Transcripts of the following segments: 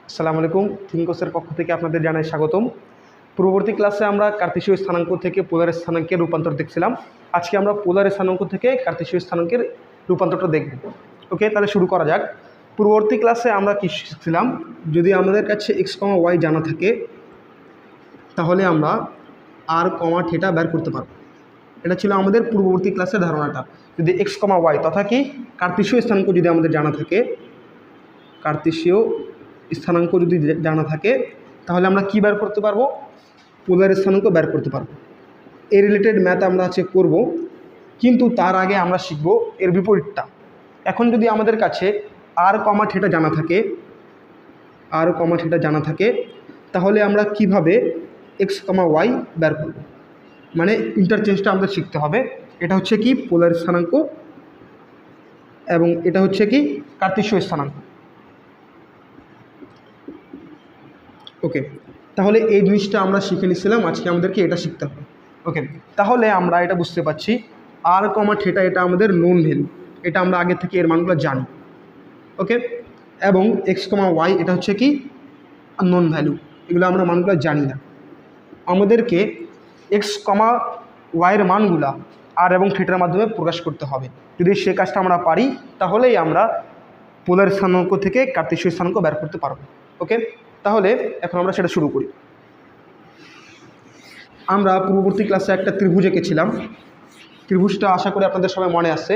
আসসালামু আলাইকুম। থিঙ্কোসের পক্ষ থেকে আপনাদের জানাই স্বাগতম। পূর্ববর্তী ক্লাসে আমরা কার্তেশীয় স্থানাঙ্ক থেকে পোলার স্থানাঙ্কের রূপান্তর দেখছিলাম। আজকে আমরা পোলার স্থানাঙ্ক থেকে কার্তেশীয় স্থানাঙ্কের রূপান্তরটা দেখব। ওকে, তাহলে শুরু করা যাক। পূর্ববর্তী ক্লাসে আমরা কি শিখছিলাম, যদি আমাদের কাছে এক্স কমা ওয়াই জানা থাকে তাহলে আমরা আর কমা থিটা বের করতে পারব। এটা ছিল আমাদের পূর্ববর্তী ক্লাসের ধারণাটা। যদি এক্স কমা ওয়াই তথা কি কার্তেশীয় স্থানাঙ্ক যদি আমাদের জানা থাকে, কার্তেশীয় স্থানাঙ্ক যদি জানা থাকে তাহলে আমরা কি বের করতে পারবো? পোলার স্থানাঙ্ক বের করতে পারবো। এই রিলেটেড ম্যাথ আমরা আজকে করব, কিন্তু তার আগে আমরা শিখব এর বিপরীতটা। এখন যদি আমাদের কাছে আর কমা থিটা জানা থাকে, আর কমা থিটা জানা থাকে তাহলে আমরা কিভাবে এক্স কমা ওয়াই বের করব, মানে ইন্টারচেঞ্জটা আমাদের শিখতে হবে। এটা হচ্ছে কি পোলার স্থানাঙ্ক এবং এটা হচ্ছে কি কার্তেশীয় স্থানাঙ্ক। ওকে, তাহলে এই জিনিসটা আমরা শিখে নিচ্ছিলাম, আজকে আমাদেরকে এটা শিখতে হবে। ওকে, তাহলে আমরা এটা বুঝতে পারছি আর কমা থিটা এটা আমাদের নোন ভ্যালু, এটা আমরা আগে থেকে এর মানগুলো জানি। ওকে, এবং এক্স কমা ওয়াই এটা হচ্ছে কি নোন ভ্যালু, এগুলো আমরা মানগুলো জানি না। আমাদেরকে এক্স কমা ওয়াইয়ের মানগুলা আর এবং থিটার মাধ্যমে প্রকাশ করতে হবে। যদি সে কাজটা আমরা পারি তাহলেই আমরা পোলার স্থানাঙ্ক থেকে কার্তেশীয় স্থানাঙ্ক বের করতে পারবো। ওকে, তাহলে এখন আমরা সেটা শুরু করি। আমরা পূর্ববর্তী ক্লাসে একটা ত্রিভুজ এঁকেছিলাম। ত্রিভুজটা আশা করি আপনাদের সবাই মনে আছে।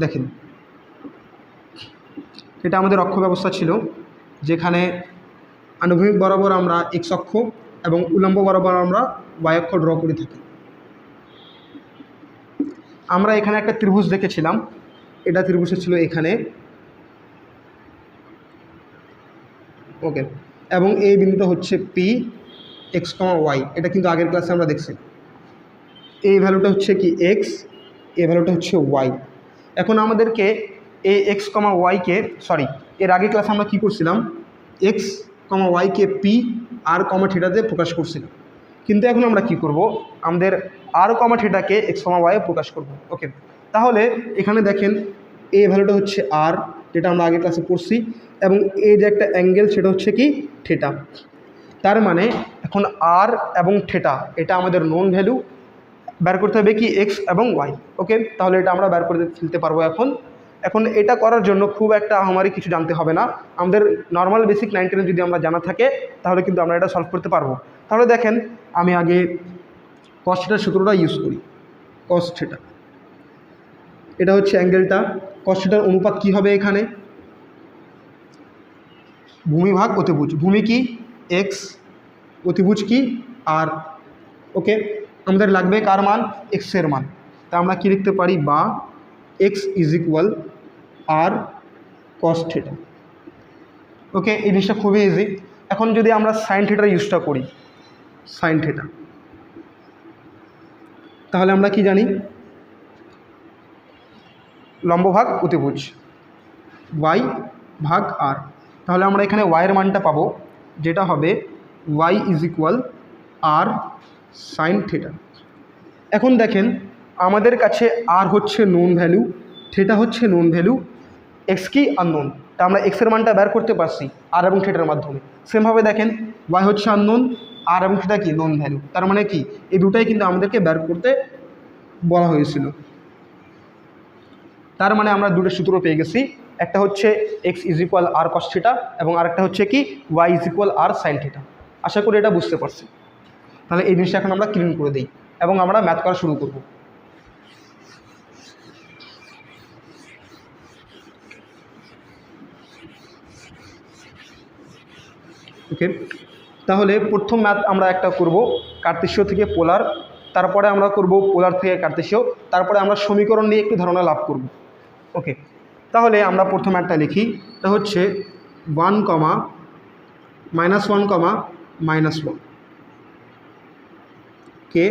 দেখেন, এটা আমাদের অক্ষ ব্যবস্থা ছিল, যেখানে আনুভূমিক বরাবর আমরা এক্স অক্ষ এবং উলম্ব বরাবর আমরা ওয়াই অক্ষ ড্র করে থাকি। আমরা এখানে একটা ত্রিভুজ দেখেছিলাম, এটা ত্রিভুজটা ছিল এখানে। ওকে, এবং এই বিন্দুটা হচ্ছে পি এক্স কমা ওয়াই, এটা কিন্তু আগের ক্লাসে আমরা দেখছি। এই ভ্যালুটা হচ্ছে কি এক্স, এই ভ্যালুটা হচ্ছে ওয়াই। এখন আমাদেরকে এই এক্স কমা ওয়াইকে, সরি এর আগে ক্লাসে আমরা কী করছিলাম, এক্স কমা ওয়াইকে পি আর কমা থিটাতে প্রকাশ করছিলাম। কিন্তু এখন আমরা কি করব, আমাদের আর কমা থিটাকে এক্স কমা ওয়াই প্রকাশ করব। ওকে, তাহলে এখানে দেখেন এই ভ্যালুটা হচ্ছে আর, যেটা আমরা আগের ক্লাসে পড়ছি, এবং এই যে একটা অ্যাঙ্গেল সেটা হচ্ছে কি থিটা। তার মানে এখন আর এবং থিটা এটা আমাদের নোন ভ্যালু, বের করতে হবে কি এক্স এবং ওয়াই। ওকে, তাহলে এটা আমরা বের করে ফেলতে পারবো। এখন এটা করার জন্য খুব একটা আহামরি কিছু জানতে হবে না। আমাদের নর্মাল বেসিক 9 10 যদি আমরা জানা থাকে তাহলে কিন্তু আমরা এটা সলভ করতে পারবো। তাহলে দেখেন, আমি আগে কস থিটার সূত্রটা ইউজ করি। কস থিটা এটা হচ্ছে অ্যাঙ্গেলটা। কস থিটার অনুপাত কী হবে এখানে? ভূমি ভাগ অতিভুজ। ভূমি কি এক্স, অতিভুজ কি আর। ওকে, আমাদের লাগবে কার মান? এক্সের মান। তা আমরা কি লিখতে পারি, বা x is equal R cos theta. Okay, এই জিনিসটা খুবই ইজি। এখন যদি আমরা সাইন থিটার ইউজটা করি, সাইন থিটা, তাহলে আমরা কি জানি, লম্ব ভাগ অতিভুজ, ওয়াই ভাগ আর। তাহলে আমরা এখানে ওয়াইয়ের মানটা পাবো, যেটা হবে Y is equal R sine theta. এখন দেখেন, আমাদের কাছে আর হচ্ছে নোন ভ্যালু, থিটা হচ্ছে নোন ভ্যালু, এক্স কি আননোন। তা আমরা এক্সের মানটা বের করতে পারছি আর এবং থিটার মাধ্যমে। সেমভাবে দেখেন, ওয়াই হচ্ছে আননোন, আর এবং থিটা কি নোন ভ্যালু। তার মানে কি এই দুটাই কিন্তু আমাদেরকে বের করতে বলা হয়েছিল। তার মানে আমরা দুটো সূত্র পেয়ে গেছি, একটা হচ্ছে x is equal R cos theta এবং আরেকটা হচ্ছে কি y is equal R sine theta. আশা করি এটা বুঝতে পারছি। তাহলে এই জিনিসটা এখন আমরা ক্লিন করে দিই এবং আমরা ম্যাথ করা শুরু করব। ওকে, তাহলে প্রথম ম্যাথ আমরা একটা করব কার্তেশীয় থেকে পোলার, তারপরে আমরা করব পোলার থেকে কার্তেশীয়, তারপরে আমরা সমীকরণ নিয়ে একটু ধারণা লাভ করব। ওকে, তাহলে আমরা প্রথম ম্যাথটা লিখি। এটা হচ্ছে 1, -1, কে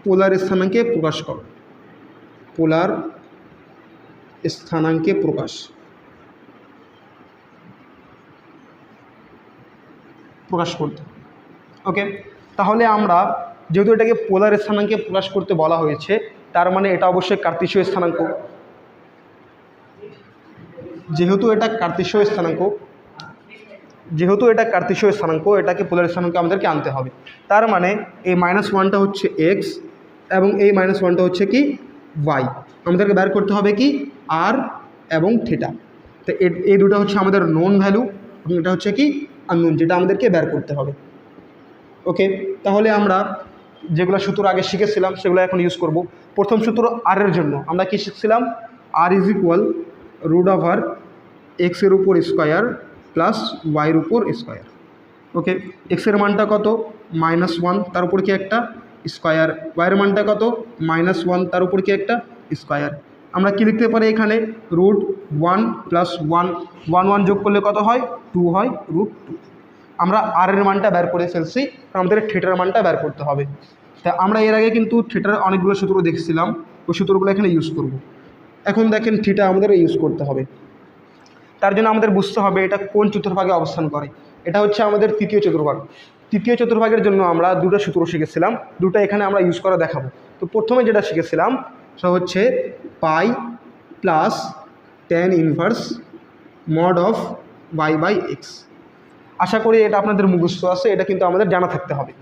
পোলার স্থানাঙ্কে প্রকাশ করো। পোলার স্থানাঙ্কে প্রকাশ করতে। ওকে, তাহলে আমরা যেহেতু এটাকে পোলার স্থানাঙ্কে প্রকাশ করতে বলা হয়েছে, তার মানে এটা অবশ্যই কার্তেশীয় স্থানাঙ্ক। যেহেতু এটা কার্তেশীয় স্থানাঙ্ক এটাকে পোলার স্থানাঙ্ক আমাদেরকে আনতে হবে। তার মানে এই -1টা হচ্ছে এক্স এবং এই -1টা হচ্ছে কি ওয়াই। আমাদেরকে বের করতে হবে কি আর এবং থিটা। তো এই দুটো হচ্ছে আমাদের নোন ভ্যালু এবং এটা হচ্ছে কি আননোন, যেটা আমাদেরকে বের করতে হবে। ওকে, তাহলে আমরা যেগুলো সূত্র আগে শিখেছিলাম সেগুলো এখন ইউজ করব। প্রথম সূত্র আর এর জন্য আমরা কি শিখছিলাম, আর ইজ ইকুয়াল √ওভার এক্সের উপর স্কোয়ার প্লাস ওয়াইয়ের উপর স্কোয়ার। ওকে, এক্সের মানটা কত -1, তার উপর কি একটা স্কোয়ার, ওয়াইয়ের মানটা কত -1, তার উপর কি একটা স্কোয়ার। আমরা কি লিখতে পারি এখানে √1 + 1, 1 1 যোগ করলে কত হয় 2 হয় √2। আমরা আর এর মানটা বের করে ফেলছি, আমাদের থিটার মানটা বের করতে হবে। তা আমরা এর আগে কিন্তু থিটার অনেকগুলো সূত্র দেখছিলাম, ওই সূত্রগুলো এখানে ইউজ করব। এখন দেখেন থিটা আমাদের ইউজ করতে হবে। তার জন্য আমাদের বুঝতে হবে এটা কোন চতুর্ভাগে অবস্থান করে। এটা হচ্ছে আমাদের তৃতীয় চতুর্ভাগ। তৃতীয় চতুর্ভাগের জন্য আমরা দুটো সূত্র শিখেছিলাম, দুটো এখানে আমরা ইউজ করে দেখাবো। তো প্রথমে যেটা শিখেছিলাম সেটা হচ্ছে পাই plus tan inverse mod of y/x। আশা করি এটা আপনাদের মুখস্থ আছে, এটা কিন্তু আমাদের জানা থাকতে হবে।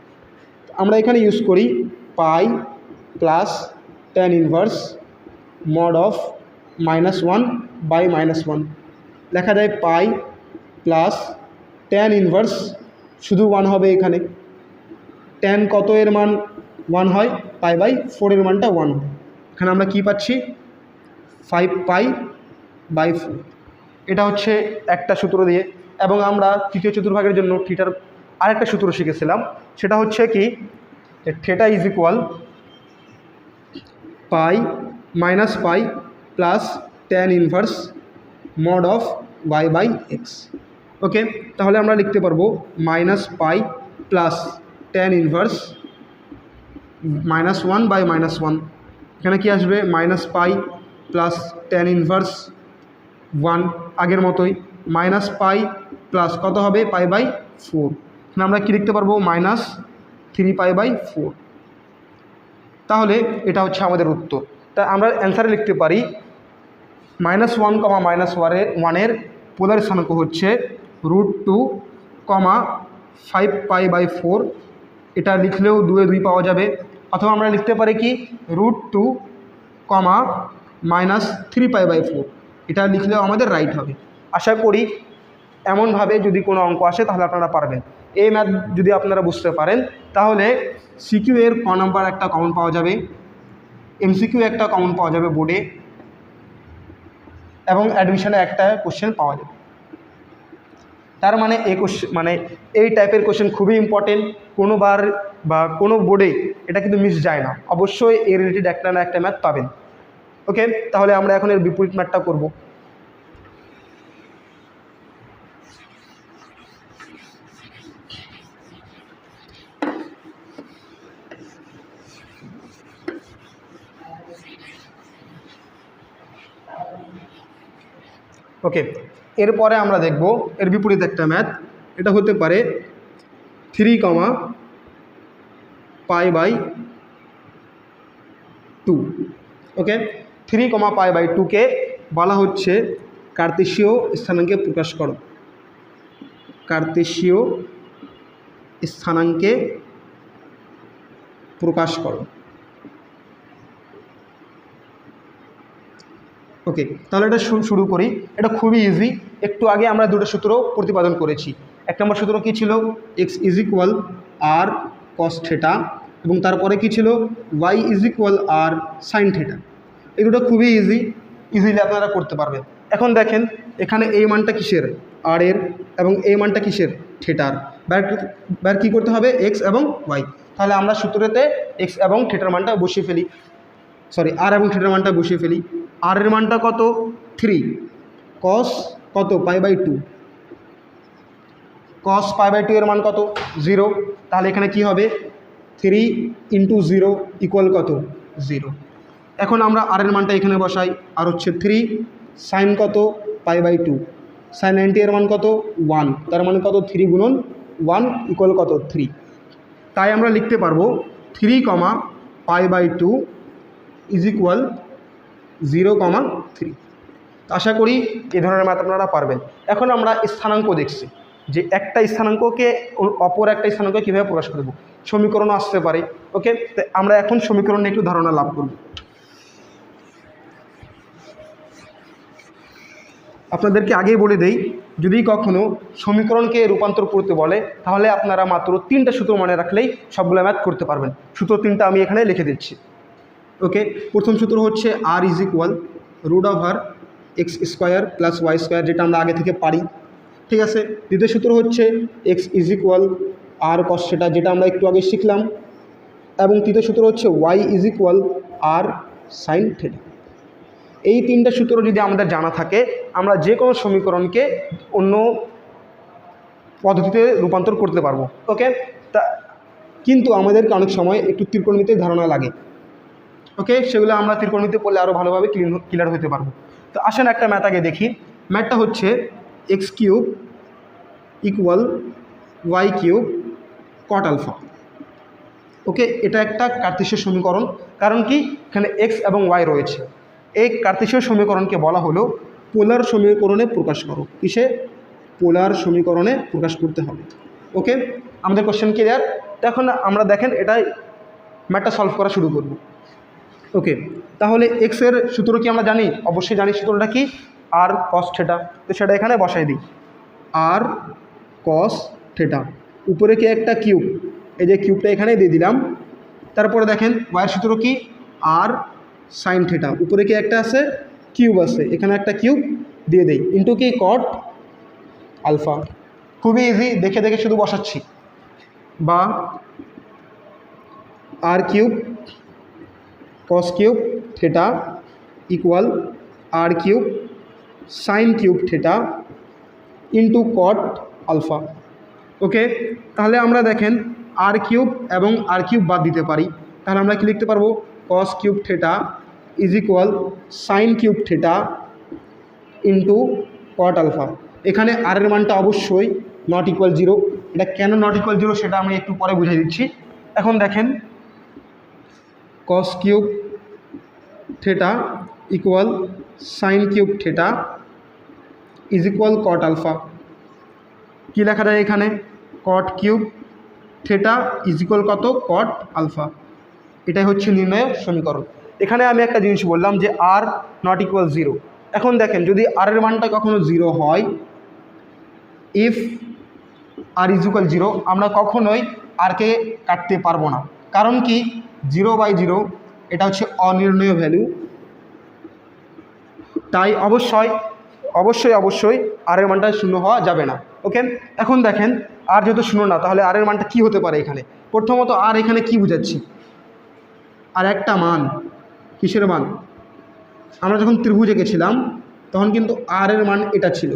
আমরা এখানে ইউজ করি পাই plus tan inverse mod of -1/-1। লেখা যায় পাই প্লাস tan ইনভার্স, শুধু 1 হবে এখানে। tan কত এর মান 1 হয়, π/4 এর মানটা 1 হয়। এখানে আমরা কি পাচ্ছি 5π/4। এটা হচ্ছে একটা সূত্র দিয়ে। এবং আমরা তৃতীয় চতুর্ভাগের জন্য থিটার আরেকটা সূত্র শিখেছিলাম, সেটা হচ্ছে কি theta is equal pi - pi plus tan inverse mod of y/x। ওকে, তাহলে আমরা লিখতে পারবো -পাই প্লাস tan ইনভার্স -1/-1। এখানে কি আসবে -পাই প্লাস tan ইনভার্স 1, আগের মতোই -পাই প্লাস কত হবে π/4। এখানে আমরা কি লিখতে পারবো -3π/4। তাহলে এটা হচ্ছে আমাদের উত্তর। তা আমরা অ্যান্সারে লিখতে পারি -1, -1 পোলার স্থানাঙ্ক হচ্ছে √2, 5π/4। এটা লিখলেও 2 এ 2 পাওয়া যাবে। অথবা আমরা লিখতে পারি কি √2, -3π/4। এটা লিখলেও আমাদের রাইট হবে। আশা করি এমনভাবে যদি কোনো অঙ্ক আসে তাহলে আপনারা পারবেন। এই ম্যাথ যদি আপনারা বুঝতে পারেন তাহলে সিকিউ এর ক নাম্বার একটা কমন পাওয়া যাবে, এমসিকিউ একটা কমন পাওয়া যাবে বোর্ডে, এবং অ্যাডমিশনে একটা কোশ্চেন পাওয়া যাবে। তার মানে এই টাইপের কোশ্চেন খুবই ইম্পর্টেন্ট। কোনোবার বা কোনো বোর্ডে এটা কিন্তু মিস যায় না, অবশ্যই এর রিলেটেড একটা না একটা ম্যাথ পাবেন। ওকে, তাহলে আমরা এখন এর বিপরীত ম্যাথটা করব। ওকে, এরপরে আমরা দেখব এর বিপরীত একটা ম্যাথ। এটা হতে পারে 3π/2। ওকে, 3π/2কে বলা হচ্ছে কার্তেশীয় স্থানাঙ্কে প্রকাশ করো। কার্তেশীয় স্থানাঙ্কে প্রকাশ করো। ওকে, তাহলে এটা শুরু করি। এটা খুবই ইজি। একটু আগে আমরা দুটো সূত্র প্রতিপাদন করেছি। এক নম্বর সূত্র কী ছিল, x is equal R cos theta, এবং তারপরে কি ছিল y is equal R sine theta. এই দুটো খুবই ইজিলি আপনারা করতে পারবেন। এখন দেখেন এখানে এই মানটা কিসের, আর এর, এবং এই মানটা কিসের, থিটার। ব্যার কী করতে হবে, এক্স এবং ওয়াই। তাহলে আমরা সূত্রতে এক্স এবং থিটার মানটা বসিয়ে ফেলি, আর এবং থিটার মানটা বসিয়ে ফেলি। আর এর মানটা কত 3, কস কত π/2, কস π/2 এর মান কত 0। তাহলে এখানে কি হবে 3 × 0 = কত 0। এখন আমরা আর এর মানটা এখানে বসাই, আর হচ্ছে 3 সাইন কত π/2, সাইন 90 এর মান কত 1, তার মানে কত 3 × 1 = কত 3। তাই আমরা লিখতে পারবো 3π/2 = 0,3। আশা করি এই ধরনের ম্যাথ আপনারা পারবেন। এখন আমরা স্থানাঙ্ক দেখছি যে একটা স্থানাঙ্ককে অপর একটা স্থানাঙ্ক কীভাবে প্রকাশ করব, সমীকরণও আসতে পারে। ওকে, তো আমরা এখন সমীকরণ নিয়ে একটু ধারণা লাভ করব। আপনাদেরকে আগেই বলে দেই, যদি কখনো সমীকরণকে রূপান্তর করতে বলে তাহলে আপনারা মাত্র 3টা সূত্র মনে রাখলেই সবগুলো ম্যাথ করতে পারবেন। সূত্র 3টা আমি এখানে লিখে দিচ্ছি। ওকে, প্রথম সূত্র হচ্ছে r = √x² + y², যেটা আমরা আগে থেকে পারি, ঠিক আছে। দ্বিতীয় সূত্র হচ্ছে x = r cos θ, যেটা আমরা একটু আগে শিখলাম। এবং তৃতীয় সূত্র হচ্ছে y = r sin θ। এই 3টা সূত্র যদি আমাদের জানা থাকে আমরা যে কোনো সমীকরণকে অন্য পদ্ধতিতে রূপান্তর করতে পারবো। ওকে, তা কিন্তু আমাদেরকে অনেক সময় একটু ত্রিকোণমিতির ধারণা লাগে। ওকে, সেগুলো আমরা ত্রিকোণমিতি পড়লে আরও ভালোভাবে ক্লিয়ার হতে পারবো। তো আসেন একটা ম্যাথ আগে দেখি। ম্যাথটা হচ্ছে x³ = y³ cot α। ওকে, এটা একটা কার্তেশীয় সমীকরণ, কারণ কি এখানে x এবং y রয়েছে। এই কার্তেশীয় সমীকরণকে বলা হলো পোলার সমীকরণে প্রকাশ করো। কিসে? পোলার সমীকরণে প্রকাশ করতে হবে। ওকে, আমাদের কোশ্চেন ক্লিয়ার। এখন আমরা দেখেন এটাই ম্যাথটা সলভ করা শুরু করব। ওকে, তাহলে x এর সূত্র কি আমরা জানি? অবশ্যই জানি। সূত্রটা কি? r cos θ। তো সেটা এখানে বসাই দিই, r cos θ। উপরে কি একটা কিউব, এই যে কিউবটা এখানে দিয়ে দিলাম। তারপরে দেখেন y এর সূত্র কি? r sin θ। উপরে কি একটা আছে? কিউব আছে, এখানে একটা কিউব দিয়ে দেই, ইন্টু কি? cot α। খুবই ইজি, দেখে দেখে শুধু বসাচ্ছি। বা r³ cos³ θ = r³ sin³ θ into cot α। ওকে, তাহলে আমরা দেখেন r³ এবং r³ বাদ দিতে পারি। তাহলে আমরা কি লিখতে পারবো? cos³ θ = sin³ θ into cot α। এখানে r এর মানটা অবশ্যই ≠ 0। এটা কেন ≠ 0 সেটা আমি একটু পরে বুঝিয়ে দিচ্ছি। এখন দেখেন cos³ θ = sin³ θ = cot α। কী লেখা যায় এখানে? cot³ θ = কত? cot α। এটাই হচ্ছে নির্ণয়ের সমীকরণ। এখানে আমি একটা জিনিস বললাম যে r ≠ 0। এখন দেখেন যদি r এর মানটা কখনো 0 হয়, ইফ r = 0, আমরা কখনোই rকে কাটতে পারবো না। কারণ কি? 0/0 এটা হচ্ছে অনির্ণয় ভ্যালু, তাই অবশ্যই অবশ্যই অবশ্যই r এর মানটা 0 হওয়া যাবে না। ওকে, এখন দেখেন r যেহেতু 0 না, তাহলে r এর মানটা কী হতে পারে? এখানে প্রথমত r এখানে কি বুঝাচ্ছি? আর একটা মান, কিসের মান? আমরা যখন ত্রিভুজে গেছিলাম তখন কিন্তু r এর মান এটা ছিল।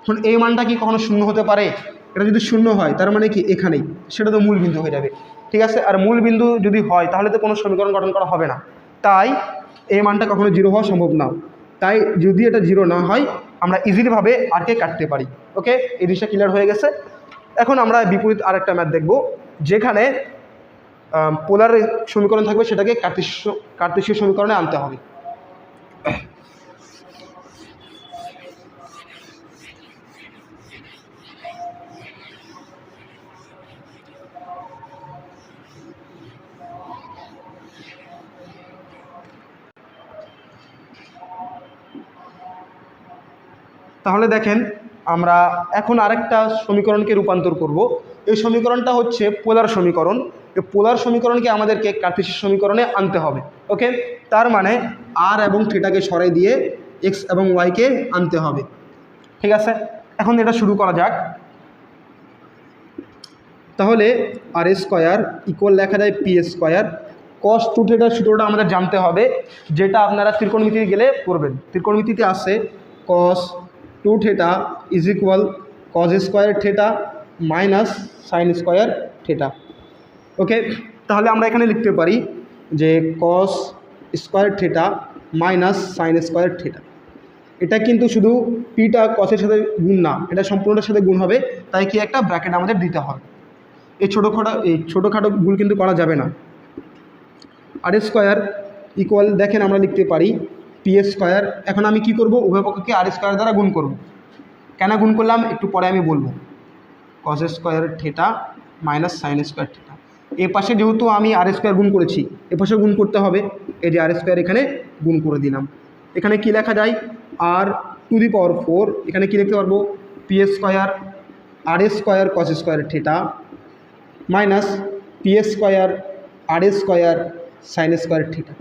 এখন এই মানটা কি কখনো 0 হতে পারে? এটা যদি 0 হয় তার মানে কি এখানেই, সেটা তো মূল বিন্দু হয়ে যাবে, ঠিক আছে। আর মূল বিন্দু যদি হয় তাহলে তো কোনো সমীকরণ গঠন করা হবে না, তাই এই মানটা কখনো 0 হওয়া সম্ভব না। তাই যদি এটা 0 না হয় আমরা ইজিলিভাবে rকে কাটতে পারি। ওকে, এই জিনিসটা ক্লিয়ার হয়ে গেছে। এখন আমরা বিপরীত আরেকটা ম্যাথ দেখব, যেখানে পোলার সমীকরণ থাকবে, সেটাকে কার্তেশীয় সমীকরণে আনতে হবে। তাহলে দেখেন আমরা এখন আরেকটা সমীকরণকে রূপান্তর করব। এই সমীকরণটা হচ্ছে পোলার সমীকরণ। এই পোলার সমীকরণকে আমাদেরকে কার্তেশীয় সমীকরণে আনতে হবে। ওকে, তার মানে r এবং থিটাকে সরাই দিয়ে x এবং y-কে আনতে হবে, ঠিক আছে। এখন এটা শুরু করা যাক। তাহলে r² লেখা যায় p² cos 2θ সূত্রটা আমাদের জানতে হবে, যেটা আপনারা ত্রিকোণমিতিতে গেলে পড়বেন। ত্রিকোণমিতিতে আছে cos 2θ = cos² θ মাইনাস sin² θ। ওকে, তাহলে আমরা এখানে লিখতে পারি যে cos² θ মাইনাস sin² θ। এটা কিন্তু শুধু পিটা কসের সাথে গুণ না, এটা সম্পূর্ণটার সাথে গুণ হবে, তাই কি একটা ব্র্যাকেট আমাদের দিতে হবে। এই ছোটোখাটো ভুল কিন্তু করা যাবে না। r² দেখেন আমরা লিখতে পারি পি স্কোয়ার। এখন আমি কি করব, উভয় পক্ষকে আর স্কোয়ার দ্বারা গুণ করব। কেন গুণ করলাম একটু পরে আমি বলবো। Cos square theta minus sine square theta. এ পাশে যেহেতু আমি আর স্কোয়ার গুণ করেছি, এ পাশে গুণ করতে হবে। এই যে আর স্কোয়ার এখানে গুণ করে দিলাম। এখানে কি লেখা যায়, আর টু দি পাওয়ার 4, এখানে কি লিখতে পারবো, p square r square cos square theta minus P square r square sine square theta.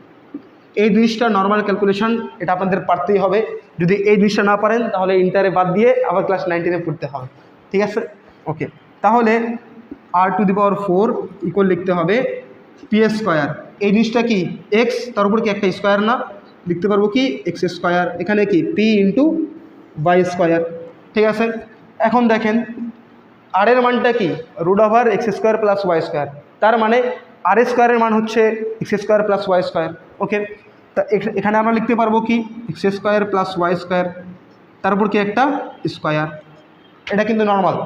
এই জিনিসটা নর্মাল ক্যালকুলেশন, এটা আপনাদের পারতেই হবে। যদি এই জিনিসটা না পারেন তাহলে ইন্টারে বাদ দিয়ে আবার ক্লাস 9-10 পড়তে হবে, ঠিক আছে? ওকে, তাহলে আর টু দি পাওয়ার 4 ইকুয়াল লিখতে হবে পি স্কোয়ার। এই জিনিসটা কি এক্স, তার উপর কি একটা স্কোয়ার না, লিখতে পারবো কি এক্স স্কোয়ার। এখানে কি পি ইন্টু ওয়াই স্কোয়ার, ঠিক আছে? এখন দেখেন আর এর মানটা কি, root over x square plus Y square. তার মানে আর স্কোয়ারের মান হচ্ছে x square plus Y square. Okay, তা এখানে আমরা লিখতে পারবো কি x square plus Y square, তার উপর কি একটা স্কোয়ার। এটা কিন্তু নর্মাল।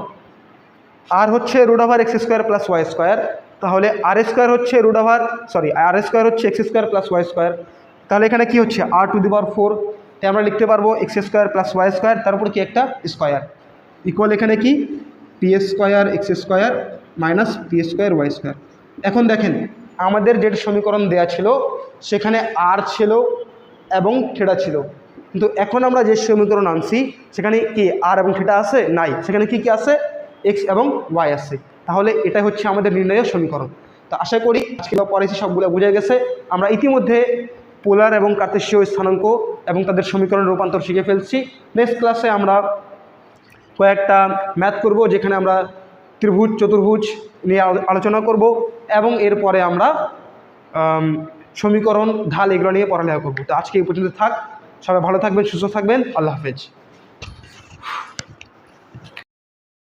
আর হচ্ছে root over x square plus Y square, তাহলে আর স্কোয়ার হচ্ছে রুট ওভার আর স্কোয়ার হচ্ছে x square plus Y square. তাহলে এখানে কি হচ্ছে আর টু দি পাওয়ার 4, তাই আমরা লিখতে পারবো X square plus Y square, তার উপর কি একটা স্কোয়ার ইকুয়াল এখানে কি P square X square minus P square Y square. এখন দেখেন আমাদের যে সমীকরণ দেয়া ছিল সেখানে আর ছিল এবং থিটা ছিল, কিন্তু এখন আমরা যে সমীকরণ আনছি সেখানে কি আর এবং থিটা আছে নাই, সেখানে কি কি আছে এক্স এবং ওয়াই আছে। তাহলে এটাই হচ্ছে আমাদের নির্ণয়ের সমীকরণ। তো আশা করি আজকে পড়েছি সবগুলো বোঝা গেছে। আমরা ইতিমধ্যে পোলার এবং কার্তেশীয় স্থানাঙ্ক এবং তাদের সমীকরণ রূপান্তর শিখে ফেলছি। নেক্সট ক্লাসে আমরা কয়েকটা ম্যাথ করব, যেখানে আমরা ত্রিভুজ চতুর্ভুজ নিয়ে আলোচনা করব এবং এরপরে আমরা সমীকরণ ঢাল এগুলো নিয়ে পড়ালেখা করব। তো আজকে এই পর্যন্ত থাক, সবাই ভালো থাকবেন, সুস্থ থাকবেন, আল্লাহ হাফেজ।